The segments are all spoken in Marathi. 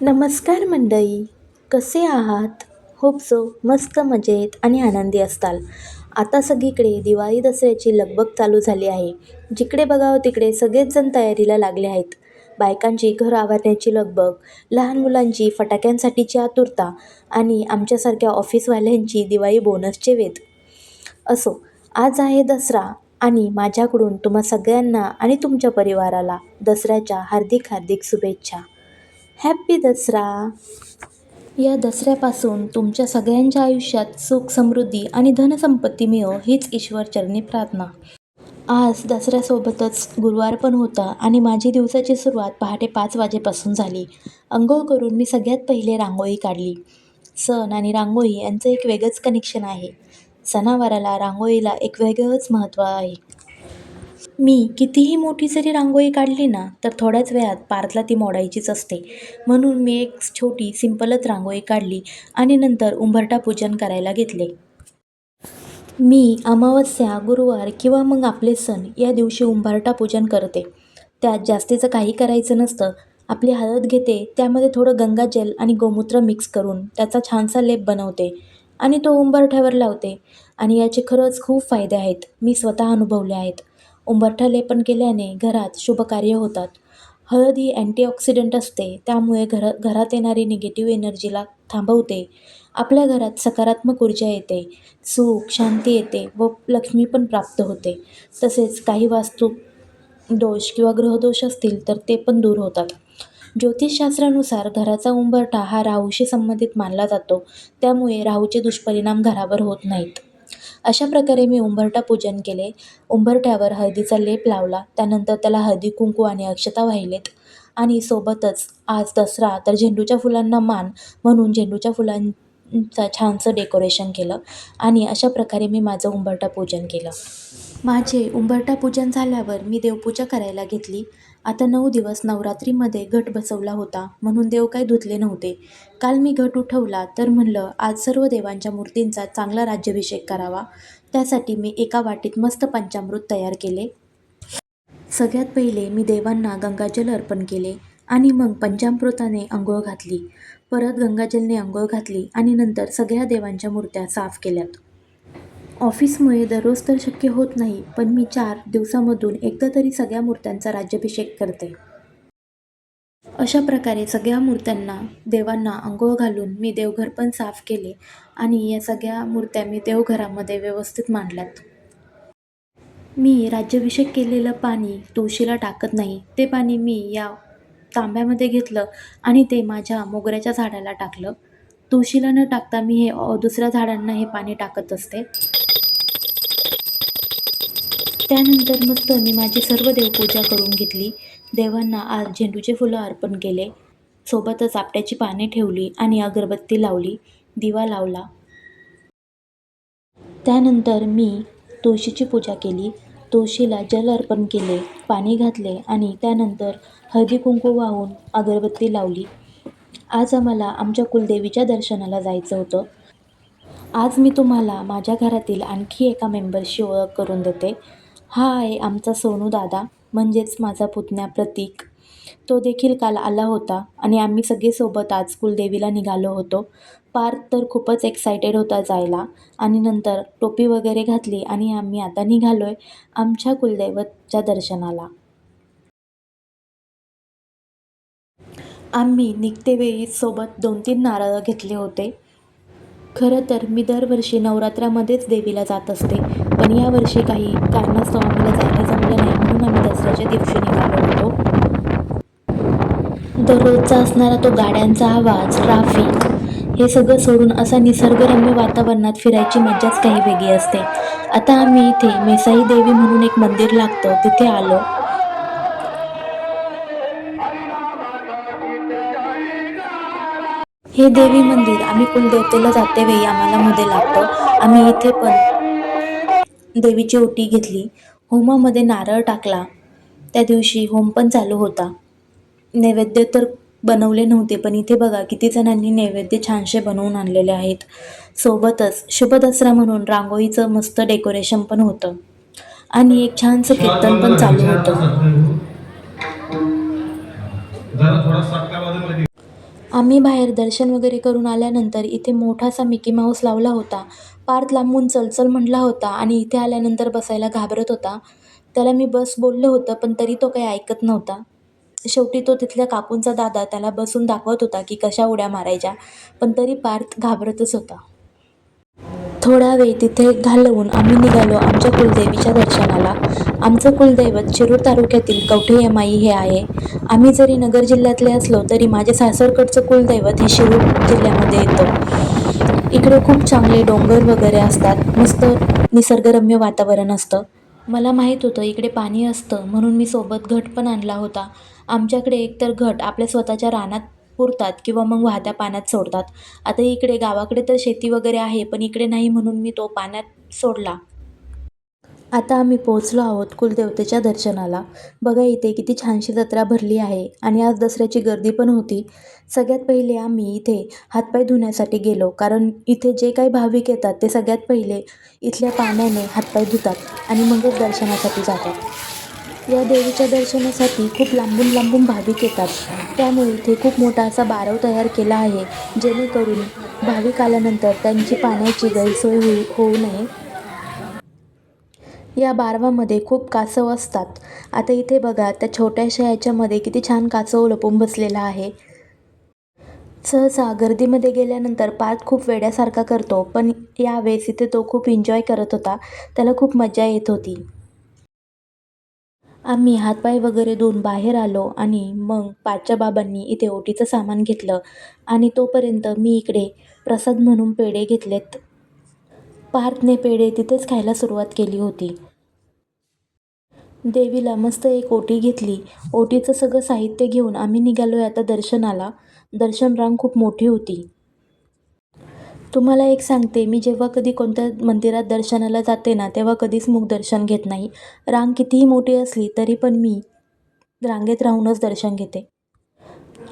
नमस्कार मंडळी, कसे आहात? होप सो मस्त मजेत आणि आनंदी असताल. आता सगळीकडे दिवाळी दसऱ्याची लगबग चालू झाली आहे. जिकडे बघावं तिकडे सगळेच जण तयारीला लागले आहेत. बायकांची घर आवरण्याची लगबग, लहान मुलांची फटाक्यांसाठीची आतुरता आणि आमच्यासारख्या ऑफिसवाल्यांची दिवाळी बोनसचे वेध. असो, आज आहे दसरा आणि माझ्याकडून तुम्हा सगळ्यांना आणि तुमच्या परिवाराला दसऱ्याच्या हार्दिक हार्दिक शुभेच्छा. हॅपी दसरा. या दसऱ्यापासून तुमच्या सगळ्यांच्या आयुष्यात सुख समृद्धी आणि धनसंपत्ती मिळो हीच ईश्वरचरणी प्रार्थना. आज दसऱ्यासोबतच गुरुवार पण होता आणि माझी दिवसाची सुरुवात पहाटे 5 वाजेपासून झाली. अंघोळ करून मी सगळ्यात पहिले रांगोळी काढली. सण आणि रांगोळी यांचं एक वेगळंच कनेक्शन आहे. सणावाराला रांगोळीला एक वेगळंच महत्त्व आहे. मी कितीही मोठी जरी रांगोळी काढली ना तर थोड्याच वेळात पार्थला ती मोडायचीच असते. म्हणून मी एक छोटी सिंपलच रांगोळी काढली आणि नंतर उंबरठा पूजन करायला घेतले. मी अमावस्या, गुरुवार किंवा मग आपले सण या दिवशी उंबरठा पूजन करते. त्यात जास्तीचं काही करायचं नसतं. आपली हळद घेते, त्यामध्ये थोडं गंगाजल आणि गोमूत्र मिक्स करून त्याचा छानसा लेप बनवते आणि तो उंबरठ्यावर लावते आणि याचे खरंच खूप फायदे आहेत. मी स्वतः अनुभवले आहेत. उंबरठा लेपन केल्याने घरात शुभकार्य होतात. हळद ही अँटीऑक्सिडंट असते, त्यामुळे घरात येणारी निगेटिव्ह एनर्जीला थांबवते. आपल्या घरात सकारात्मक ऊर्जा येते, सुख शांती येते व लक्ष्मी पण प्राप्त होते. तसेच काही वास्तू दोष किंवा ग्रहदोष असतील तर ते पण दूर होतात. ज्योतिषशास्त्रानुसार घराचा उंबरठा हा राहूशी संबंधित मानला जातो, त्यामुळे राहूचे दुष्परिणाम घरावर होत नाहीत. अशा प्रकारे मी उंबरठा पूजन केले. उंबरठ्यावर हळदीचा लेप लावला, त्यानंतर त्याला हळदी कुंकू आणि अक्षता वाहिलेत आणि सोबतच आज दसरा तर झेंडूच्या फुलांना मान म्हणून झेंडूच्या फुलांचं छानसं डेकोरेशन केलं आणि अशा प्रकारे मी माझं उंबरठा पूजन केलं. माझे उंबरठा पूजन झाल्यावर मी देवपूजा करायला घेतली. आता 9 दिवस नवरात्रीमध्ये घट बसवला होता म्हणून देव काही धुतले नव्हते. काल मी घट उठवला तर म्हणलं आज सर्व देवांच्या मूर्तींचा चांगला राज्याभिषेक करावा. त्यासाठी मी एका वाटीत मस्त पंचामृत तयार केले. सगळ्यात पहिले मी देवांना गंगाजल अर्पण केले आणि मग पंचामृताने अंघोळ घातली. परत गंगाजलने अंघोळ घातली आणि नंतर सगळ्या देवांच्या मूर्त्या साफ केल्यात. ऑफिसमुळे दररोज तर शक्य होत नाही, पण मी 4 दिवसामधून एकदा तरी सगळ्या मूर्त्यांचा राज्याभिषेक करते. अशा प्रकारे सगळ्या मूर्त्यांना देवांना अंघोळ घालून मी देवघर पण साफ केले आणि या सगळ्या मूर्त्या मी देवघरामध्ये व्यवस्थित मांडल्यात. मी राज्याभिषेक केलेलं पाणी तुळशीला टाकत नाही. ते पाणी मी या तांब्यामध्ये घेतलं आणि ते माझ्या मोगऱ्याच्या झाडाला टाकलं. तुळशीला न टाकता मी हे दुसऱ्या झाडांना हे पाणी टाकत असते. त्यानंतर मस्त मी माझी सर्व देवपूजा करून घेतली. देवांना आज झेंडूचे फुलं अर्पण केले. सोबतच आपट्याची पाने ठेवली आणि अगरबत्ती लावली, दिवा लावला. त्यानंतर मी तुळशीची पूजा केली. तुळशीला जल अर्पण केले, पाणी घातले आणि त्यानंतर हळदी कुंकू वाहून अगरबत्ती लावली. आज आम्हाला आमच्या कुलदेवीच्या दर्शनाला जायचं होतं. आज मी तुम्हाला माझ्या घरातील आणखी एका मेंबरशी ओळख करून देते. हा आहे आमचा सोनू दादा, म्हणजेच माझा पुतण्या प्रतीक. तो देखील काल आला होता आणि आम्ही सगळे सोबत आज कुलदेवीला निघालो होतो. पार्थ तर खूपच एक्सायटेड होता जायला आणि नंतर टोपी वगैरे घातली आणि आम्ही आता निघालोय आमच्या कुलदैवतच्या दर्शनाला. आम्ही निघतेवेळी सोबत 2-3 नारळ घेतले होते. खरं तर मी दरवर्षी नवरात्रामध्येच देवीला जात असते, पण यावर्षी काही कारणास्तव आम्हाला जायला जमलं नाही म्हणून आम्ही दसऱ्याच्या दिवशी निघालो होतो. दररोजचा असणारा तो गाड्यांचा आवाज, ट्रॅफिक हे सगळं सोडून असा निसर्गरम्य वातावरणात फिरायची मजाच काही वेगळी असते. आता आम्ही इथे मेसाई देवी म्हणून एक मंदिर लागतं तिथे आलो. हे देवी मंदिर आम्ही कुलदेवतेला जातेवेळी आम्हाला मध्ये लागतं. आम्ही इथे पण देवीची ओटी घेतली, होमामध्ये नारळ टाकला. त्या दिवशी होम पण चालू होता. नैवेद्य तर बनवले नव्हते, पण इथे बघा किती जणांनी नैवेद्य छानसे बनवून आणलेले आहेत. सोबतच शुभ दसरा म्हणून रांगोळीचं मस्त डेकोरेशन पण होतं आणि एक छानसं कीर्तन पण चालू होतं. आम्ही बाहेर दर्शन वगैरे करून आल्यानंतर इथे मोठासा मिकी माऊस लावला होता. पार्थ लांबून चल-चल म्हटला होता आणि इथे आल्यानंतर बसायला घाबरत होता. त्याला मी बस बोललं होतं, पण तरी तो काही ऐकत नव्हता. शेवटी तो तिथल्या काकूंचा दादा त्याला बसून दाखवत होता की कशा उड्या मारायच्या, पण तरी पार्थ घाबरतच होता. थोडा वेळ तिथे घालवून आम्ही निघालो आमच्या कुलदेवीच्या दर्शनाला. आमचं कुलदैवत शिरूर तालुक्यातील कवठे यमाई हे आहे. आम्ही जरी नगर जिल्ह्यातले असलो तरी माझे सासरकडचं कुलदैवत हे शिरूर जिल्ह्यामध्ये येतं. इकडे खूप चांगले डोंगर वगैरे असतात, मस्त निसर्गरम्य वातावरण असतं. मला माहीत होतं इकडे पाणी असतं, म्हणून मी सोबत घट पण आणला होता. आमच्याकडे एकतर घट आपल्या स्वतःच्या रानात पुरतात किंवा मग वाहत्या पाण्यात सोडतात. आता इकडे गावाकडे तर शेती वगैरे आहे, पण इकडे नाही म्हणून मी तो पाण्यात सोडला. आता आम्ही पोहोचलो आहोत कुलदेवतेच्या दर्शनाला. बघा इथे किती छानशी जत्रा भरली आहे आणि आज दसऱ्याची गर्दी पण होती. सगळ्यात पहिले आम्ही इथे हातपाय धुण्यासाठी गेलो, कारण इथे जे काही भाविक येतात ते सगळ्यात पहिले इथल्या पाण्याने हातपाय धुतात आणि मगच दर्शनासाठी जातात. या देवीच्या दर्शनासाठी खूप लांबून लांबून भाविक येतात. त्यामुळे इथे खूप मोठा असा बारव तयार केला आहे, जेणेकरून भाविक आल्यानंतर त्यांची पाण्याची गैरसोय होऊ नये. या बारवामध्ये खूप कासव असतात. आता इथे बघा त्या छोट्याशा याच्यामध्ये किती छान कासव लपून बसलेला आहे. सहसा गर्दीमध्ये गेल्यानंतर पार्थ खूप वेड्यासारखा करतो, पण यावेळेस इथे तो खूप एन्जॉय करत होता. त्याला खूप मजा येत होती. आम्ही हातपाय वगैरे धुवून बाहेर आलो आणि मग पार्थच्या बाबांनी इथे ओटीचं सामान घेतलं आणि तोपर्यंत मी इकडे प्रसाद म्हणून पेढे घेतलेत. पार्थने पेढे तिथेच खायला सुरुवात केली होती. देवीला मस्त एक ओटी घेतली. ओटीचं सगळं साहित्य घेऊन आम्ही निघालोय आता दर्शनाला. दर्शन रांग खूप मोठी होती. तुम्हाला एक सांगते, मी जेव्हा कधी कोणत्या मंदिरात दर्शनाला जाते ना, तेव्हा कधीच मुखदर्शन घेत नाही. रांग कितीही मोठी असली तरी पण मी रांगेत राहूनच दर्शन घेते.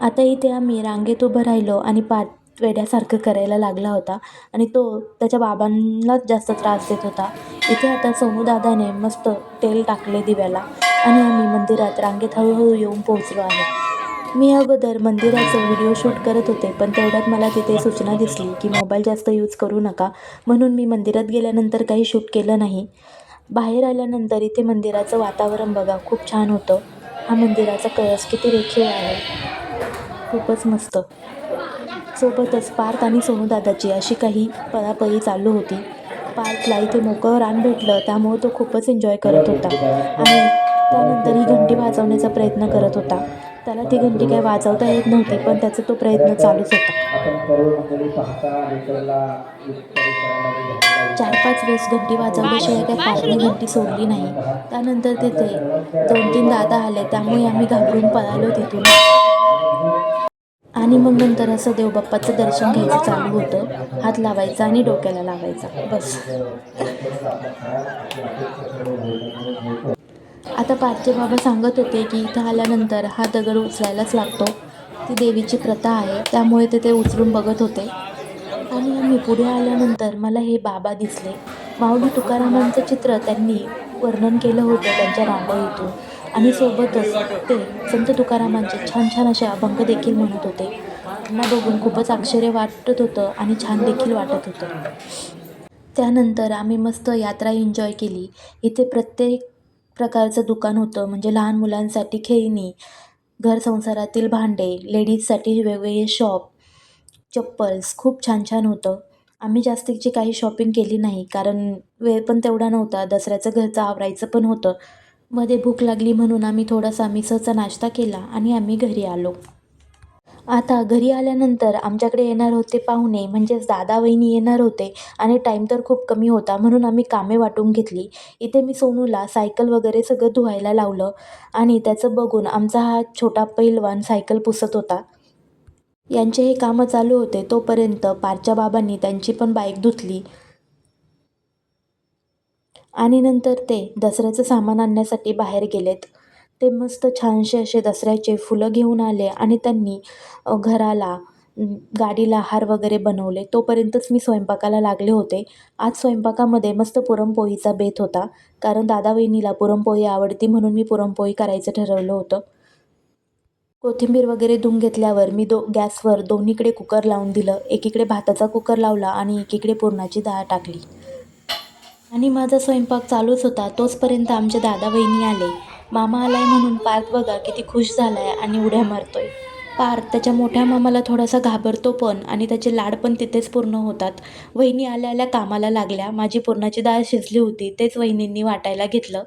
आता इथे आम्ही रांगेत उभं राहिलो आणि पार्थ वेड्यासारखं करायला लागला होता आणि तो त्याच्या बाबांनाच जास्त त्रास देत होता. इथे आता सोनूदादाने मस्त तेल टाकले दिव्याला आणि आम्ही मंदिरात रांगेत हळूहळू येऊन पोहोचलो आहे. मी अगोदर मंदिराचं व्हिडिओ शूट करत होते, पण तेवढ्यात मला तिथे सूचना दिसली की मोबाईल जास्त यूज करू नका, म्हणून मी मंदिरात गेल्यानंतर काही शूट केलं नाही. बाहेर आल्यानंतर इथे मंदिराचं वातावरण बघा खूप छान होतं. हा मंदिराचा कळस किती रेखीव आहे, खूपच मस्त. सोबतच पार्थ आणि सोनूदादाची अशी काही पळापळी चालू होती. पार्थला इथे मोकळं रान भेटलं, त्यामुळे तो खूपच एन्जॉय करत होता आणि त्यानंतर ही घंटी वाजवण्याचा प्रयत्न करत होता. त्याला ती घंटी काही वाजवता येत नव्हती, पण त्याचा तो प्रयत्न चालूच होता. 4-5 वेळेस घंटी वाजवल्याशिवाय काही पार्थने घंटी सोडली नाही. त्यानंतर तिथे 2-3 दादा आले, त्यामुळे आम्ही घाबरून पळालो तिथून. आणि मग नंतर असं देवबाप्पाचं दर्शन घ्यायचं चालू होतं. हात लावायचा आणि डोक्याला लावायचा, बस. आता पार्थचे बाबा सांगत होते की इथं आल्यानंतर हा दगड उचलायलाच लागतो. ती देवीची प्रथा आहे, त्यामुळे ते उचलून बघत होते. आणि आम्ही पुढे आल्यानंतर मला हे बाबा दिसले. माऊली तुकारामांचं चित्र त्यांनी वर्णन केलं होतं त्यांच्या रांगोळीतून आणि सोबतच ते संत तुकारामांचे छान छान असे अभंग देखील म्हणत होते. त्यांना बघून खूपच आश्चर्य वाटत होतं आणि छान देखील वाटत होतं. त्यानंतर आम्ही मस्त यात्रा एन्जॉय केली. इथे प्रत्येक प्रकारचं दुकान होतं, म्हणजे लहान मुलांसाठी खेळणी, घर संसारातील भांडे, लेडीजसाठी वेगवेगळे शॉप, चप्पल्स खूप छान छान होतं. आम्ही जास्तीची काही शॉपिंग केली नाही, कारण वेळ पण तेवढा नव्हता. दसऱ्याचं घरचं आवरायचं पण होतं. मध्ये भूक लागली म्हणून आम्ही थोडासा मिसळचा नाश्ता केला आणि आम्ही घरी आलो. आता घरी आल्यानंतर आमच्याकडे येणार होते पाहुणे, म्हणजेच दादा वहिनी येणार होते आणि टाईम तर खूप कमी होता, म्हणून आम्ही कामे वाटून घेतली. इथे मी सोनूला सायकल वगैरे सगळं धुवायला लावलं आणि त्याचं बघून आमचा हा छोटा पैलवान सायकल पुसत होता. यांचे हे कामं चालू होते तोपर्यंत पार्थच्या बाबांनी त्यांची पण बाईक धुतली आणि नंतर ते दसऱ्याचं सामान आणण्यासाठी बाहेर गेलेत. ते मस्त छानसे असे दसऱ्याचे फुलं घेऊन आले आणि त्यांनी घराला, गाडीला हार वगैरे बनवले. तोपर्यंतच मी स्वयंपाकाला लागले होते. आज स्वयंपाकामध्ये मस्त पुरणपोळीचा बेत होता, कारण दादा वहिनीला पुरणपोळी आवडती म्हणून मी पुरणपोळी करायचं ठरवलं होतं. कोथिंबीर वगैरे धुवून घेतल्यावर मी गॅसवर दोन्हीकडे कुकर लावून दिलं. एकीकडे भाताचा कुकर लावला आणि एकीकडे पुरणाची डाळ टाकली आणि माझा स्वयंपाक चालूच होता. तोचपर्यंत आमचे दादा वहिनी आले. मामा आलाय म्हणून पार्थ बघा किती खुश झालाय आणि उड्या मारतोय. पार्थ त्याच्या मोठ्या मामाला थोडासा घाबरतो पण आणि त्याचे लाड पण तिथेच पूर्ण होतात. वहिनी आल्या आल्या कामाला लागल्या. माझी पुरणाची डाळ शिजली होती तेच वहिनींनी वाटायला घेतलं.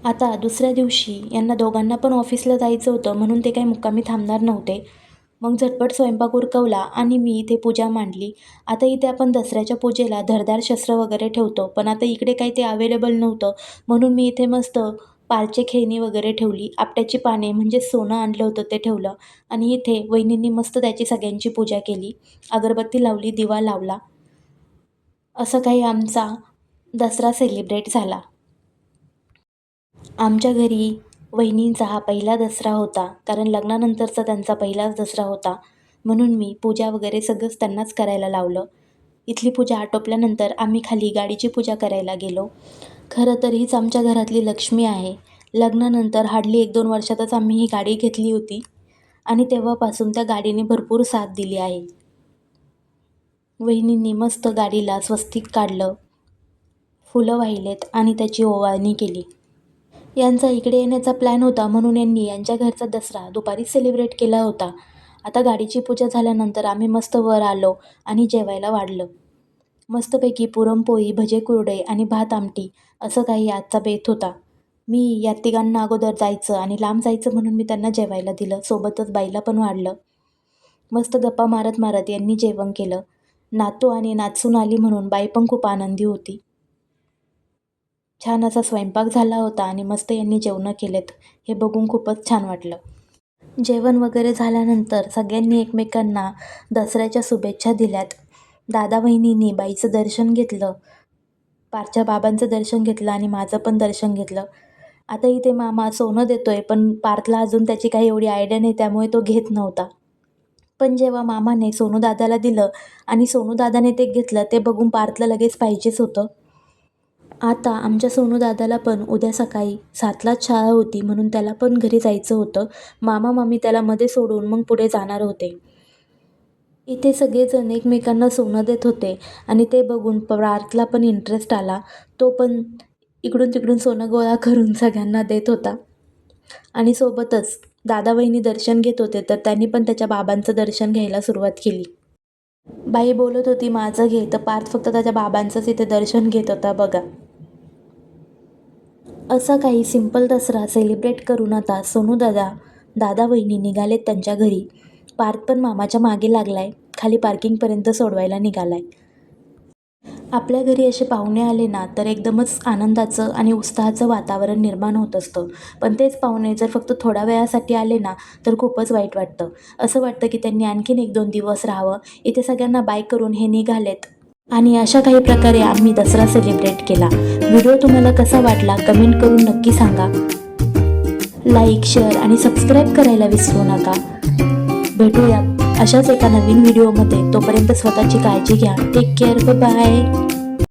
आता दुसऱ्या दिवशी यांना दोघांना पण ऑफिसला जायचं होतं म्हणून ते काही मुक्कामी थांबणार नव्हते. मग झटपट स्वयंपाक उरकवला आणि मी इथे पूजा मांडली. आता इथे आपण दसऱ्याच्या पूजेला धारदार शस्त्र वगैरे ठेवतो, पण आता इकडे काही ते अवेलेबल नव्हतं म्हणून मी इथे मस्त पारचे खेळणी वगैरे ठेवली. आपट्याची पाने म्हणजे सोनं आणलं होतं ते ठेवलं आणि इथे वहिनींनी मस्त त्याची सगळ्यांची पूजा केली. अगरबत्ती लावली, दिवा लावला. असं काही आमचा दसरा सेलिब्रेट झाला. आमच्या घरी वहिनींचा हा पहिला दसरा होता, कारण लग्नानंतरचा त्यांचा पहिलाच दसरा होता. म्हणून मी पूजा वगैरे सगळंच त्यांनाच करायला लावलं. इथली पूजा आटोपल्यानंतर आम्ही खाली गाडीची पूजा करायला गेलो. खरं तर हीच आमच्या घरातली लक्ष्मी आहे. लग्नानंतर हार्डली 1-2 वर्षातच आम्ही ही गाडी घेतली होती आणि तेव्हापासून त्या गाडीने भरपूर साथ दिली आहे. वहिनींनी मस्त गाडीला स्वस्तिक काढलं, फुलं वाहिलेत आणि त्याची ओवाळणी केली. यांचा इकडे येण्याचा प्लॅन होता म्हणून यांनी यांच्या घरचा दसरा दुपारीच सेलिब्रेट केला होता. आता गाडीची पूजा झाल्यानंतर आम्ही मस्त वर आलो आणि जेवायला वाढलं. मस्तपैकी पुरणपोळी, भजे कुरडे आणि भात आमटी असं काही आजचा बेत होता. मी या तिघांना अगोदर जायचं आणि लांब जायचं म्हणून मी त्यांना जेवायला दिलं. सोबतच बाईला पण वाढलं. मस्त गप्पा मारत मारत यांनी जेवण केलं. नातू आणि नातसून आली म्हणून बाई पण खूप आनंदी होती. छान असा स्वयंपाक झाला होता आणि मस्त यांनी जेवणं केलेत. हे बघून खूपच छान वाटलं. जेवण वगैरे झाल्यानंतर सगळ्यांनी एकमेकांना दसऱ्याच्या शुभेच्छा दिल्यात. दादा वहिनींनी बाईचं दर्शन घेतलं, पारच्या बाबांचं दर्शन घेतलं आणि माझं पण दर्शन घेतलं. आता इथे मामा सोनं देतोय पण पार्थला अजून त्याची काही एवढी आयडिया नाही त्यामुळे तो घेत नव्हता. पण जेव्हा मामाने सोनू दादाला दिलं आणि सोनू दादाने ते घेतलं ते बघून पार्थला लगेच पाहिजेच होतं. आता आमच्या सोनू दादाला पण उद्या सकाळी 7लाच शाळा होती म्हणून त्याला पण घरी जायचं होतं. मामा मामी त्याला मध्ये सोडून मग पुढे जाणार होते. इथे सगळेजण एकमेकांना सोनं देत होते आणि ते बघून पार्थला पण इंटरेस्ट आला. तो पण इकडून तिकडून सोनं गोळा करून सगळ्यांना देत होता आणि सोबतच दादा वहिनी दर्शन घेत होते तर त्यांनी पण त्याच्या बाबांचं दर्शन घ्यायला सुरुवात केली. बाई बोलत होती माझं घे, तर पार्थ फक्त त्याच्या बाबांचंच इथे दर्शन घेत होता बघा. असा काही सिंपल दसरा सेलिब्रेट करून आता सोनू दादा, दादा वहिनी निघालेत त्यांच्या घरी. पार्थ पण मामाच्या मागे लागलाय. खाली पार्किंगपर्यंत सोडवायला निघालाय. आपल्या घरी असे पाहुणे आले ना तर एकदमच आनंदाचं आणि उत्साहाचं वातावरण निर्माण होत असतं. पण तेच पाहुणे जर फक्त थोड्या वेळासाठी आले ना तर खूपच वाईट वाटतं. असं वाटतं की त्यांनी आणखीन 1-2 दिवस राहावं. इथे सगळ्यांना बाय करून हे निघालेत आणि अशा काही प्रकारे आम्ही दसरा सेलिब्रेट केला. व्हिडिओ तुम्हाला कसा वाटला कमेंट करून नक्की सांगा. लाईक, शेअर आणि सबस्क्राईब करायला विसरू नका. भेटूया अशाच एका नवीन व्हिडिओमध्ये. तोपर्यंत स्वतःची काळजी घ्या. Take care. बाय.